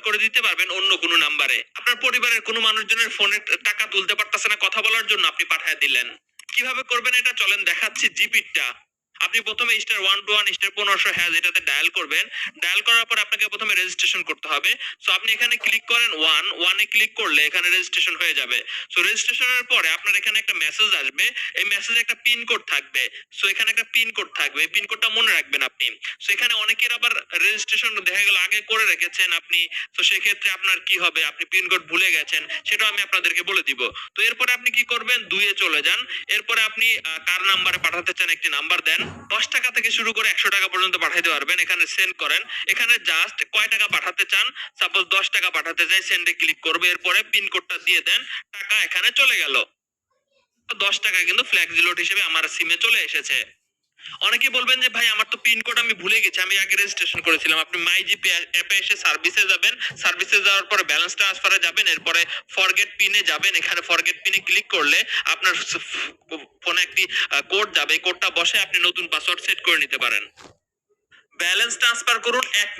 করে দিতে পারবেন অন্য কোনো নাম্বারে। আপনার পরিবারের কোনো মানুষজনের ফোনে টাকা তুলতে পারতেছে না কথা বলার জন্য, আপনি পাঠিয়ে দিলেন। কিভাবে করবেন এটা চলেন দেখাচ্ছি জিপিটা। আপনি প্রথমে *121*1500# এটাতে ডায়াল করবেন। ডায়াল করার পর আপনাকে প্রথমে রেজিস্ট্রেশন করতে হবে। সো আপনি এখানে ক্লিক করেন 1 এ ক্লিক করলে এখানে রেজিস্ট্রেশন হয়ে যাবে। সো রেজিস্ট্রেশনের পরে আপনার এখানে একটা মেসেজ আসবে। এই মেসেজে একটা পিন কোড থাকবে। সো এখানে একটা পিন কোড থাকবে। এই পিন কোডটা মনে রাখবেন আপনি। সো এখানে অনেকের আবার রেজিস্ট্রেশন দেখা গেল আগে করে রেখেছেন আপনি। তো সেক্ষেত্রে আপনার কি হবে, আপনি পিন কোড ভুলে গেছেন, সেটাও আমি আপনাদেরকে বলে দিব। তো এরপরে আপনি কি করবেন, 2 এ চলে যান। এরপরে আপনি কার নাম্বারে পাঠাতে চান একটি নাম্বার দেন। 10 টাকা থেকে শুরু করে 100 টাকা পর্যন্ত পাঠাইতে পারবেন। এখানে সেন্ড করেন। এখানে জাস্ট কয় টাকা পাঠাতে চান, সাপোজ 10 টাকা পাঠাতে চাই, সেন্ডে ক্লিক করবে। এরপরে পিন কোডটা দিয়ে দেন, টাকা এখানে চলে গেল। 10 টাকা কিন্তু ফ্ল্যাক্সি লোড হিসেবে আমার সিমে চলে এসেছে। অনেকে বলবেন যে ভাই আমার তো পিন কোড আমি ভুলে গেছি, আমি আগে রেজিস্ট্রেশন করেছিলাম। আপনি মাইজিপি অ্যাপে এসে সার্ভিসে যাবেন। সার্ভিসে যাওয়ার পরে ব্যালেন্স ট্রান্সফারে যাবেন। এরপরে ফরগেট পিনে যাবেন। এখানে ফরগেট পিনে ক্লিক করলে আপনার ফোনে একটি কোড যাবে। এই কোডটা বসে আপনি নতুন পাসওয়ার্ড সেট করে নিতে পারেন। ব্যালেন্স ট্রান্সফার করুন 1 মিনিট।